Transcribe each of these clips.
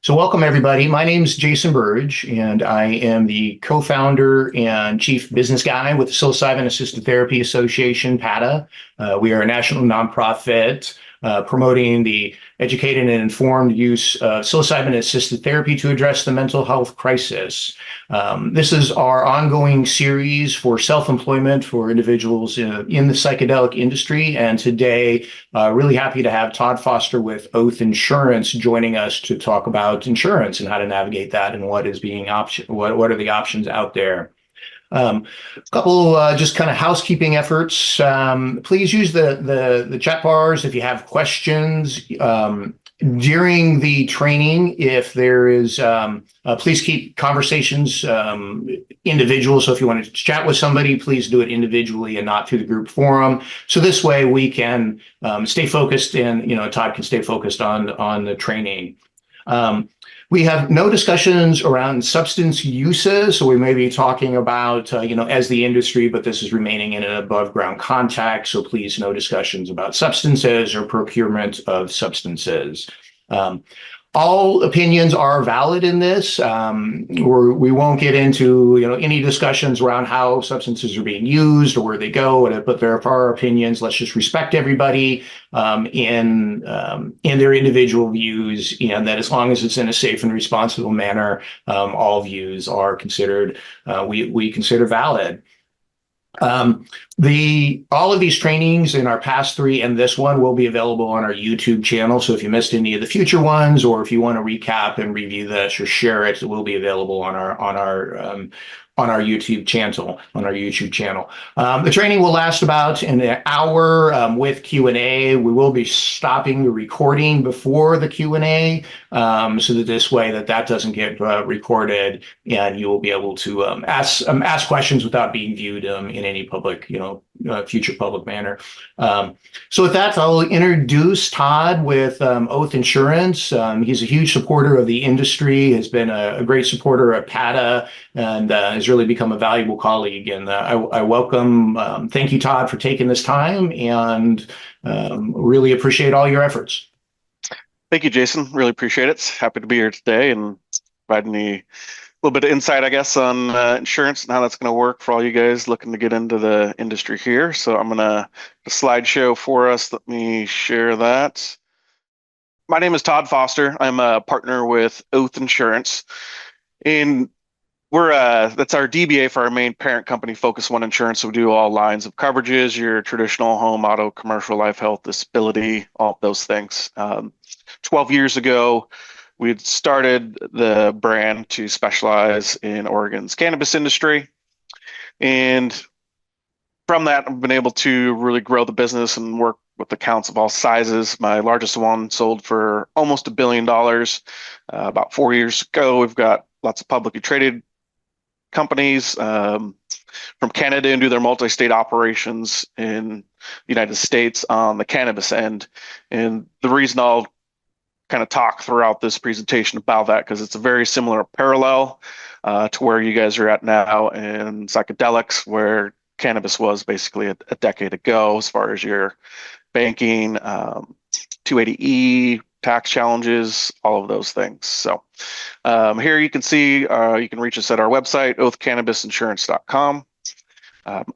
So welcome everybody. My name is Jason Burge, and I am the co-founder and chief business guy with the Psilocybin Assisted Therapy Association, PATA. We are a national nonprofit promoting the educated and informed use of psilocybin assisted therapy to address the mental health crisis. This is our ongoing series for self-employment for individuals in the psychedelic industry. And today, really happy to have Todd Foster with Oath Insurance joining us to talk about insurance and how to navigate that and what is being what are the options out there. A couple just kind of housekeeping efforts. Please use the chat bars if you have questions during the training. If there is, please keep conversations individual. So if you want to chat with somebody, please do it individually and not through the group forum. So this way we can stay focused, and Todd can stay focused on the training. We have no discussions around substance uses, so we may be talking about, as the industry, but this is remaining in an above ground context. So please, no discussions about substances or procurement of substances. All opinions are valid in this. We won't get into any discussions around how substances are being used or where they go, but there are our opinions. Let's just respect everybody in their individual views, and that as long as it's in a safe and responsible manner, all views are considered, we consider valid. All of these trainings in our past three and this one will be available on our YouTube channel. So if you missed any of the future ones, or if you want to recap and review this or share it, it will be available on our YouTube channel. The training will last about an hour with Q&A. We will be stopping the recording before the Q&A, so that this way that doesn't get recorded, and you will be able to ask questions without being viewed in any public, future public manner. So with that, I'll introduce Todd with Oath Insurance. He's a huge supporter of the industry, has been a great supporter of PATA, and has really become a valuable colleague. And I welcome, thank you, Todd, for taking this time, and really appreciate all your efforts. Thank you, Jason. Really appreciate it. Happy to be here today and providing a little bit of insight, I guess, on insurance and how that's going to work for all you guys looking to get into the industry here. So I'm going to a slideshow for us. Let me share that. My name is Todd Foster. I'm a partner with Oath Insurance, and that's our DBA for our main parent company, Focus One Insurance. So we do all lines of coverages, your traditional home, auto, commercial, life, health, disability, all of those things. 12 years ago, we'd started the brand to specialize in Oregon's cannabis industry. And from that, I've been able to really grow the business and work with accounts of all sizes. My largest one sold for almost $1 billion about 4 years ago. We've got lots of publicly traded companies from Canada and do their multi-state operations in the United States on the cannabis end. And the reason I'll kind of talk throughout this presentation about that, because it's a very similar parallel to where you guys are at now in psychedelics, where cannabis was basically a decade ago, as far as your banking, 280E, tax challenges, all of those things. So here you can see, you can reach us at our website, oathcannabisinsurance.com.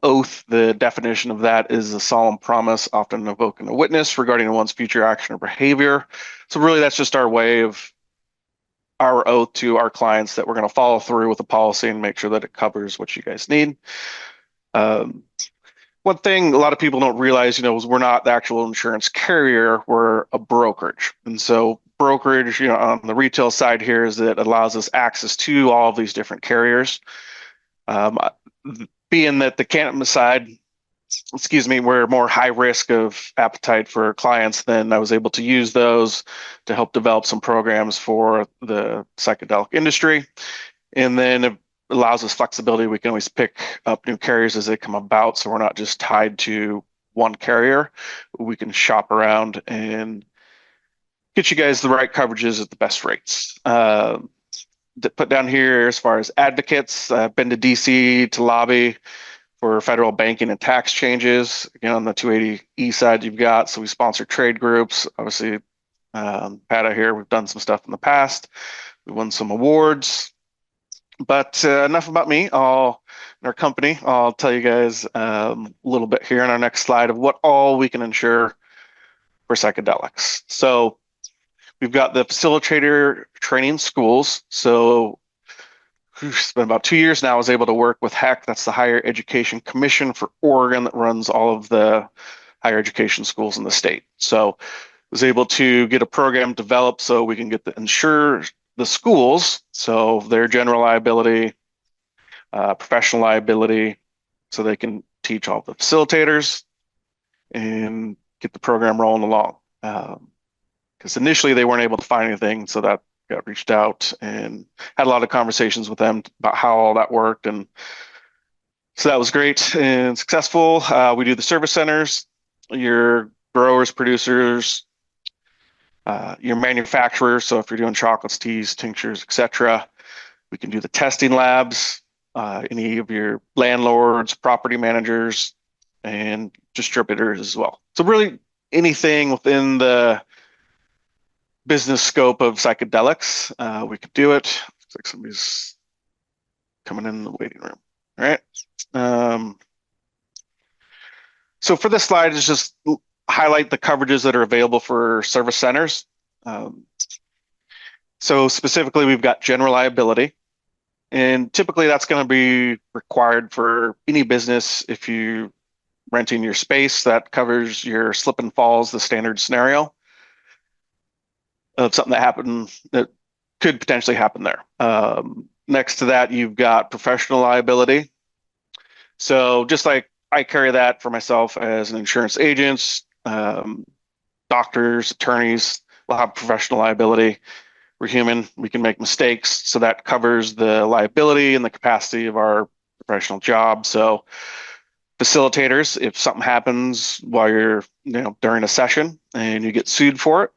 Oath, the definition of that is a solemn promise, often invoking a witness regarding one's future action or behavior. So really, that's just our way of our oath to our clients that we're going to follow through with the policy and make sure that it covers what you guys need. One thing a lot of people don't realize, is we're not the actual insurance carrier, we're a brokerage. And so brokerage, on the retail side here, is that it allows us access to all of these different carriers. Being that the cannabis side, we're more high risk of appetite for clients, then I was able to use those to help develop some programs for the psychedelic industry. And then it allows us flexibility. We can always pick up new carriers as they come about, so we're not just tied to one carrier. We can shop around and get you guys the right coverages at the best rates. Put down here as far as advocates, I've been to DC to lobby for federal banking and tax changes. Again, on the 280E side you've got, so we sponsor trade groups. Obviously, PATA here, we've done some stuff in the past. We won some awards. But enough about me. In our company, I'll tell you guys a little bit here on our next slide of what all we can insure for psychedelics. So we've got the facilitator training schools. So it's been about 2 years now. I was able to work with HEC, that's the Higher Education Commission for Oregon that runs all of the higher education schools in the state. So I was able to get a program developed so we can get the insure the schools, so their general liability, professional liability, so they can teach all the facilitators and get the program rolling along. Because initially they weren't able to find anything, so that got reached out and had a lot of conversations with them about how all that worked. And so that was great and successful. We do the service centers, your growers, producers, your manufacturers. So if you're doing chocolates, teas, tinctures, etc., we can do the testing labs, any of your landlords, property managers, and distributors as well. So really anything within the business scope of psychedelics, we could do it. Looks like somebody's coming in the waiting room. All right. So for this slide is just highlight the coverages that are available for service centers. So specifically, we've got general liability. And typically that's going to be required for any business. If you renting your space, that covers your slip and falls, the standard scenario of something that happened that could potentially happen there. Next to that, you've got professional liability. So just like I carry that for myself as an insurance agent, doctors, attorneys will have professional liability. We're human, we can make mistakes. So that covers the liability and the capacity of our professional job. So facilitators, if something happens while you're, during a session and you get sued for it,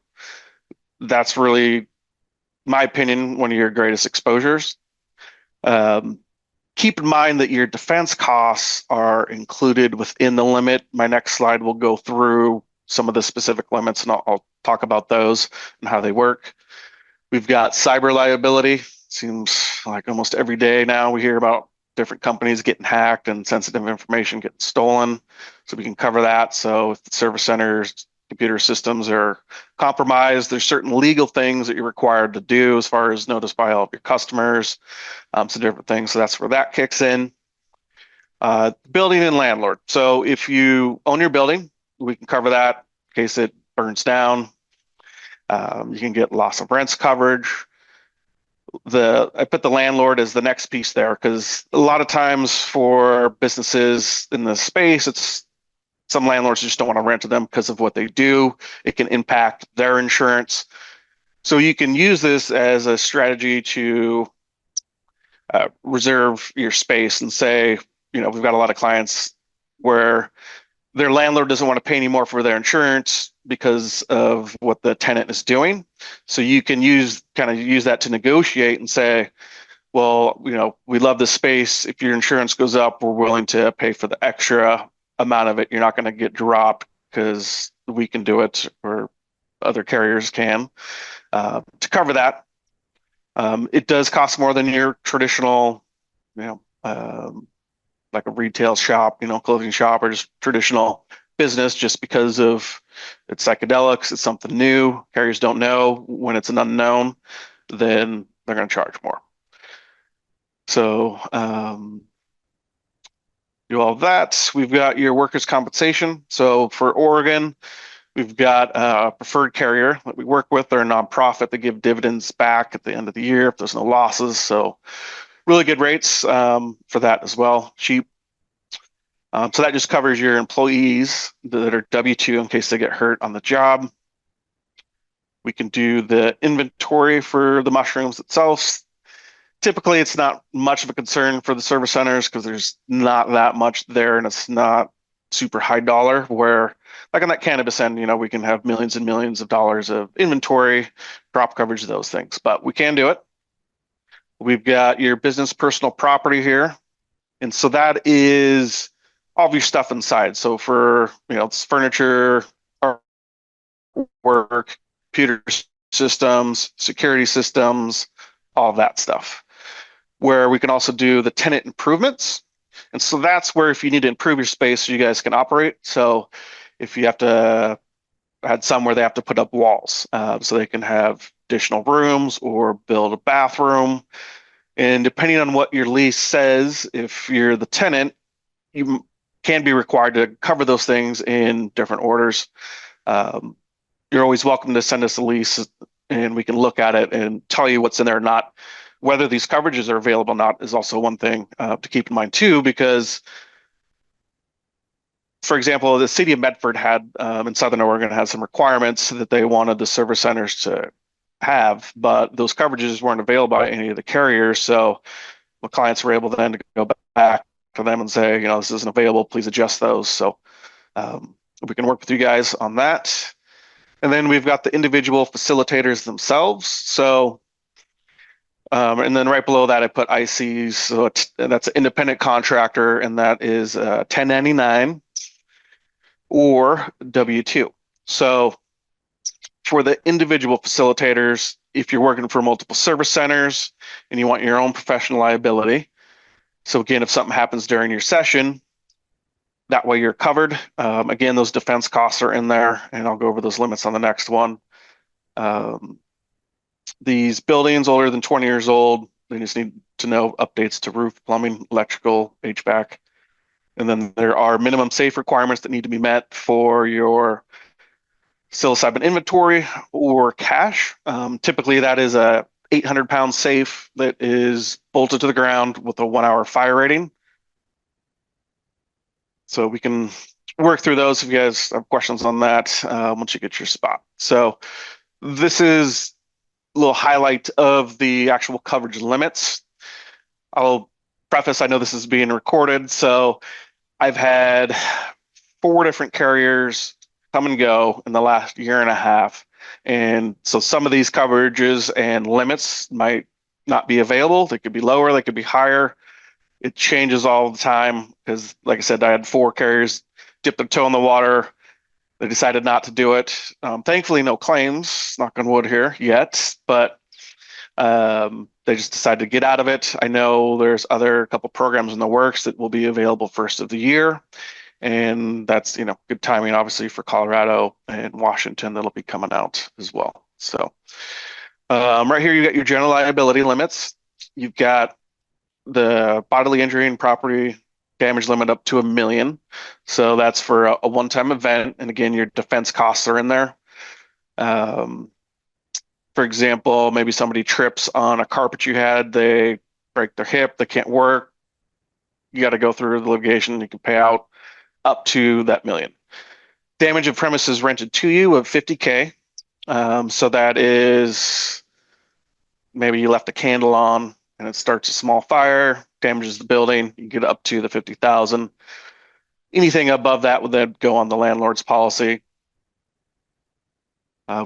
that's really, my opinion, one of your greatest exposures. Keep in mind that your defense costs are included within the limit. My next slide will go through some of the specific limits, and I'll talk about those and how they work. We've got cyber liability. Seems like almost every day now we hear about different companies getting hacked and sensitive information getting stolen. So we can cover that. So if the service center's computer systems are compromised, there's certain legal things that you're required to do as far as notify all of your customers, some different things. So that's where that kicks in. Building and landlord. So if you own your building, we can cover that in case it burns down. You can get loss of rents coverage. I put the landlord as the next piece there because a lot of times for businesses in the space, it's some landlords just don't want to rent to them because of what they do. It can impact their insurance. So you can use this as a strategy to reserve your space and say, we've got a lot of clients where their landlord doesn't want to pay any more for their insurance because of what the tenant is doing. So you can use that to negotiate and say, well, we love this space. If your insurance goes up, we're willing to pay for the extra amount of it. You're not going to get dropped because we can do it or other carriers can. To cover that, it does cost more than your traditional, like a retail shop, clothing shop, or just traditional business, just because of it's psychedelics, it's something new. Carriers don't know. When it's an unknown, then they're going to charge more. So do all that. We've got your workers' compensation. So for Oregon, we've got a preferred carrier that we work with. They're a nonprofit. They give dividends back at the end of the year if there's no losses. So really good rates for that as well, cheap. So that just covers your employees that are W-2 in case they get hurt on the job. We can do the inventory for the mushrooms itself. Typically, it's not much of a concern for the service centers because there's not that much there and it's not super high dollar, where like on that cannabis end, we can have millions and millions of dollars of inventory, drop coverage, those things, but we can do it. We've got your business personal property here. And so that is all of your stuff inside. So for, it's furniture, artwork, computer systems, security systems, all that stuff. Where we can also do the tenant improvements. And so that's where if you need to improve your space so you guys can operate. So if you have to, I had some where they have to put up walls so they can have additional rooms or build a bathroom. And depending on what your lease says, if you're the tenant, you can be required to cover those things in different orders. You're always welcome to send us a lease and we can look at it and tell you what's in there or not. Whether these coverages are available or not is also one thing to keep in mind too, because for example, the city of Medford had in Southern Oregon had some requirements that they wanted the service centers to have, but those coverages weren't available by any of the carriers. So the clients were able then to go back to them and say, this isn't available, please adjust those. So we can work with you guys on that. And then we've got the individual facilitators themselves. So, and then right below that, I put ICs. So that's an independent contractor, and that is 1099 or W-2. So for the individual facilitators, if you're working for multiple service centers and you want your own professional liability, so again, if something happens during your session, that way you're covered. Again, those defense costs are in there, and I'll go over those limits on the next one. These buildings older than 20 years old, they just need to know updates to roof, plumbing, electrical, HVAC. And then there are minimum safe requirements that need to be met for your psilocybin inventory or cache. Typically, that is a 800-pound safe that is bolted to the ground with a 1-hour fire rating. So we can work through those if you guys have questions on that once you get your spot. So this is a little highlight of the actual coverage limits. I'll preface, I know this is being recorded, so I've had 4 different carriers come and go in the last year and a half. And so some of these coverages and limits might not be available. They could be lower, they could be higher. It changes all the time because, like I said, I had 4 carriers dip their toe in the water. They decided not to do it. Thankfully, no claims, knock on wood here yet, but they just decided to get out of it. I know there's a couple programs in the works that will be available first of the year. And that's, good timing, obviously, for Colorado and Washington that'll be coming out as well. So right here, you got your general liability limits. You've got the bodily injury and property damage limit up to $1 million. So that's for a one-time event. And again, your defense costs are in there. For example, maybe somebody trips on a carpet you had, they break their hip, they can't work. You got to go through the litigation. You can pay out up to that $1 million. Damage of premises rented to you of $50K. So that is maybe you left a candle on and it starts a small fire, damages the building, you get up to the $50,000. Anything above that would then go on the landlord's policy.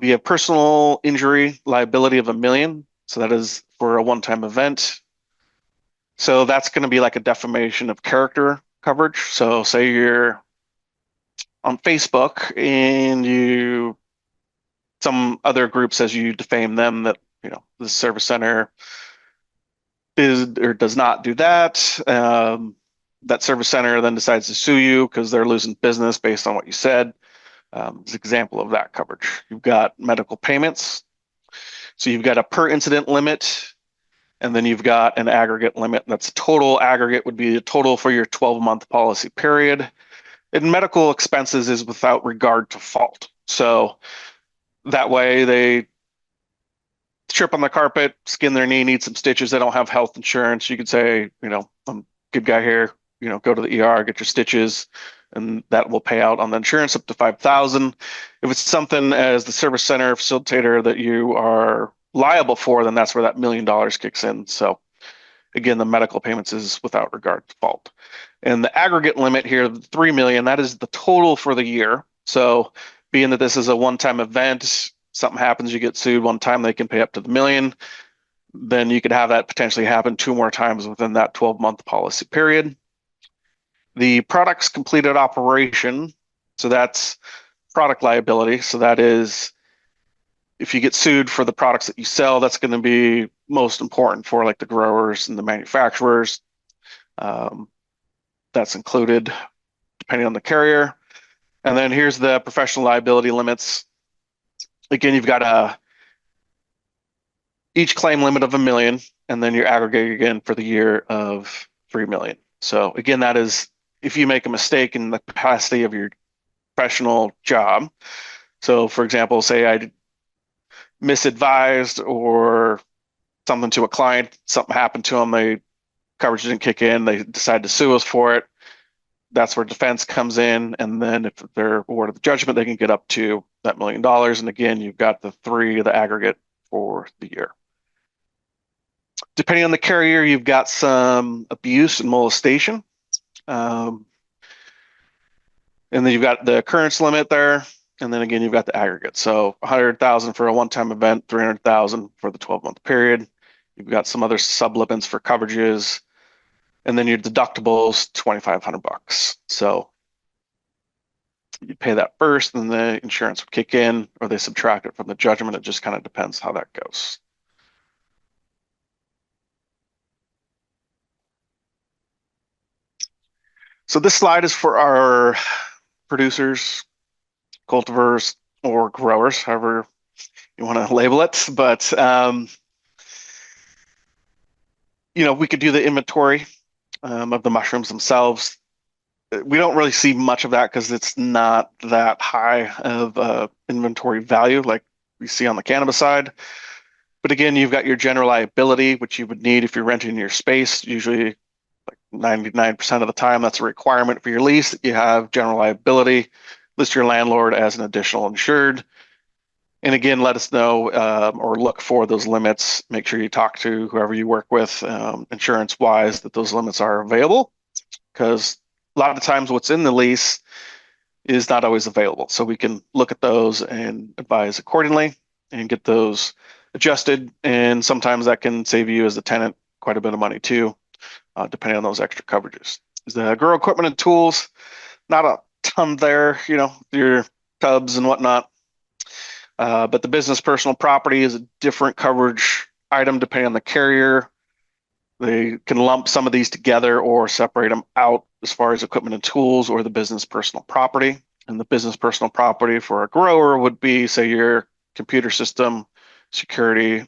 We have personal injury liability of $1 million. So that is for a one-time event. So that's going to be like a defamation of character coverage. So say you're on Facebook and some other group says you defame them that, the service center is or does not do that. That service center then decides to sue you because they're losing business based on what you said. It's an example of that coverage. You've got medical payments. So you've got a per incident limit, and then you've got an aggregate limit. That's total aggregate would be the total for your 12-month policy period. And medical expenses is without regard to fault. So that way they trip on the carpet, skin their knee, need some stitches. They don't have health insurance. You could say, I'm a good guy here, go to the ER, get your stitches, and that will pay out on the insurance up to $5,000. If it's something as the service center facilitator that you are liable for, then that's where that $1 million kicks in. So again, the medical payments is without regard to fault. And the aggregate limit here, $3 million, that is the total for the year. So being that this is a one-time event, something happens, you get sued one time, they can pay up to the $1 million. Then you could have that potentially happen 2 more times within that 12-month policy period. The product's completed operation, so that's product liability. So that is If you get sued for the products that you sell, that's going to be most important for like the growers and the manufacturers. That's included depending on the carrier. And then here's the professional liability limits. Again, you've got each claim limit of $1 million, and then your aggregate again for the year of $3 million. So again, that is if you make a mistake in the capacity of your professional job. So for example, say I misadvised or something to a client, something happened to them, coverage didn't kick in, they decide to sue us for it. That's where defense comes in, and then if they're awarded the judgment, they can get up to that $1 million. And again, you've got the aggregate for the year. Depending on the carrier, you've got some abuse and molestation. And then you've got the occurrence limit there. And then again, you've got the aggregate. So 100,000 for a one-time event, 300,000 for the 12-month period. You've got some other sub-limits for coverages. And then your deductibles, $2,500. So you pay that first, and the insurance would kick in, or they subtract it from the judgment. It just kind of depends how that goes. So this slide is for our producers, cultivars, or growers, however you want to label it. But we could do the inventory of the mushrooms themselves. We don't really see much of that because it's not that high of inventory value like we see on the cannabis side. But again, you've got your general liability, which you would need if you're renting your space. Usually, like 99% of the time, that's a requirement for your lease that you have general liability. List your landlord as an additional insured. And again, let us know or look for those limits. Make sure you talk to whoever you work with insurance-wise that those limits are available, because a lot of times what's in the lease is not always available. So we can look at those and advise accordingly and get those adjusted. And sometimes that can save you as a tenant quite a bit of money too, depending on those extra coverages. The grow equipment and tools, not a ton there, your tubs and whatnot. But the business personal property is a different coverage item depending on the carrier. They can lump some of these together or separate them out as far as equipment and tools or the business personal property. And the business personal property for a grower would be, say, your computer system, security,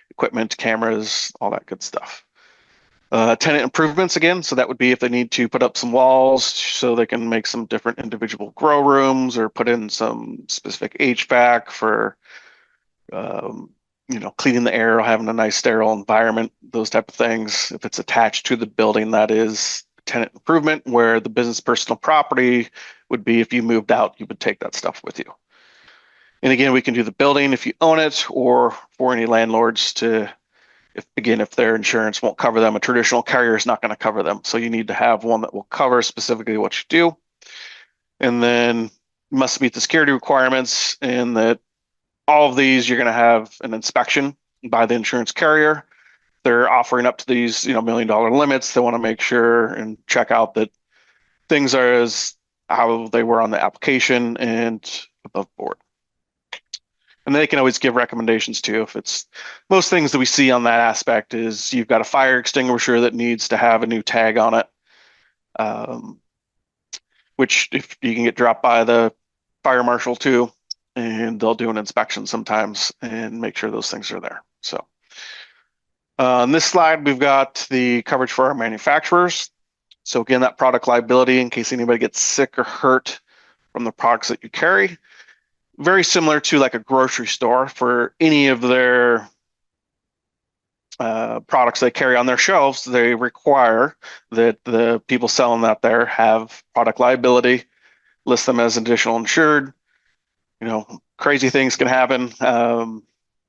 equipment, cameras, all that good stuff. Tenant improvements again, so that would be if they need to put up some walls so they can make some different individual grow rooms or put in some specific HVAC for cleaning the air, having a nice sterile environment, those type of things. If it's attached to the building, that is tenant improvement, where the business personal property would be if you moved out, you would take that stuff with you. And again, we can do the building if you own it, or for any landlords if their insurance won't cover them, a traditional carrier is not going to cover them. So you need to have one that will cover specifically what you do. And then you must meet the security requirements, and that all of these, you're going to have an inspection by the insurance carrier. They're offering up to these, $1 million limits. They want to make sure and check out that things are as how they were on the application and above board. And they can always give recommendations too. If it's most things that we see on that aspect is you've got a fire extinguisher that needs to have a new tag on it, which if you can get dropped by the fire marshal too, and they'll do an inspection sometimes and make sure those things are there. So on this slide, we've got the coverage for our manufacturers. So again, that product liability in case anybody gets sick or hurt from the products that you carry. Very similar to like a grocery store for any of their products they carry on their shelves. They require that the people selling that there have product liability, list them as additional insured. Crazy things can happen.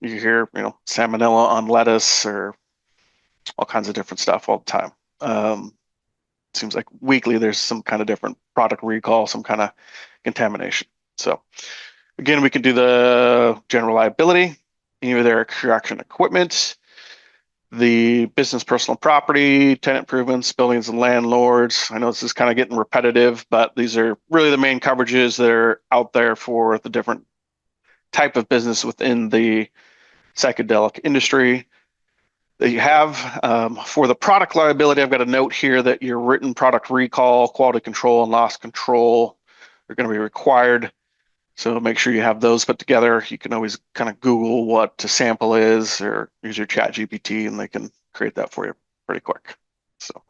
You hear, salmonella on lettuce or all kinds of different stuff all the time. Seems like weekly there's some kind of different product recall, some kind of contamination. So again, we can do the general liability, any of their extraction equipment, the business personal property, tenant improvements, buildings and landlords. I know this is kind of getting repetitive, but these are really the main coverages that are out there for the different type of business within the psychedelic industry that you have. For the product liability, I've got a note here that your written product recall, quality control, and loss control are going to be required. So make sure you have those put together. You can always kind of Google what a sample is or use your chat GPT and they can create that for you pretty quick. So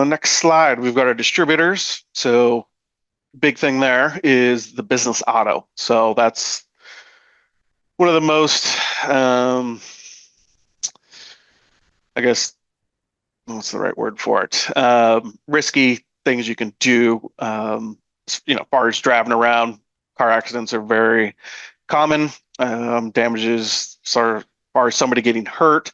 next slide, we've got our distributors. So big thing there is the business auto. So that's one of the most, I guess, what's the right word for it? Risky things you can do. As far as driving around, car accidents are very common. Damages, as far as somebody getting hurt,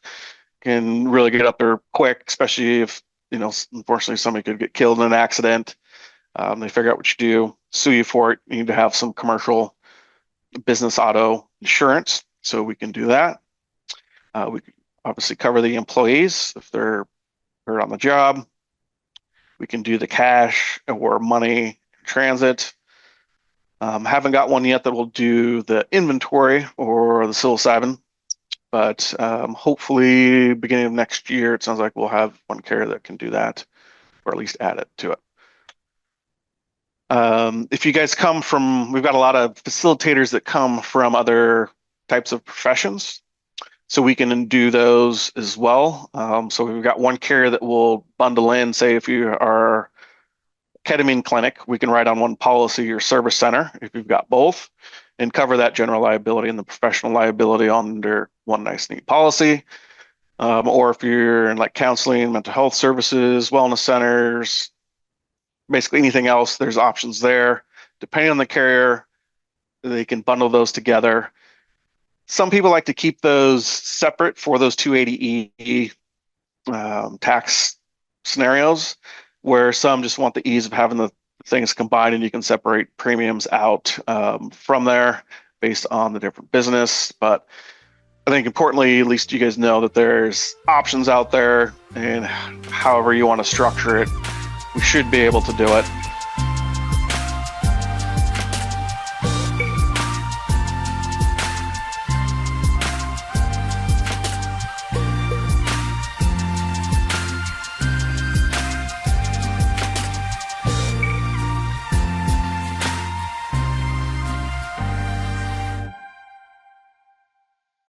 can really get up there quick, especially if, unfortunately somebody could get killed in an accident. They figure out what you do, sue you for it. You need to have some commercial business auto insurance, so we can do that. We can obviously cover the employees if they're hurt on the job. We can do the cash or money transit. Haven't got one yet that will do the inventory or the psilocybin, but hopefully beginning of next year, it sounds like we'll have one carrier that can do that, or at least add it to it. If you guys come from, we've got a lot of facilitators that come from other types of professions, so we can do those as well. So we've got one carrier that will bundle in, say if you are ketamine clinic, we can write on one policy or service center if you've got both and cover that general liability and the professional liability under one nice neat policy. Or if you're in like counseling, mental health services, wellness centers, basically anything else, there's options there. Depending on the carrier, they can bundle those together. Some people like to keep those separate for those 280E tax scenarios, where some just want the ease of having the things combined and you can separate premiums out from there based on the different business. But I think importantly, at least you guys know that there's options out there, and however you want to structure it, we should be able to do it.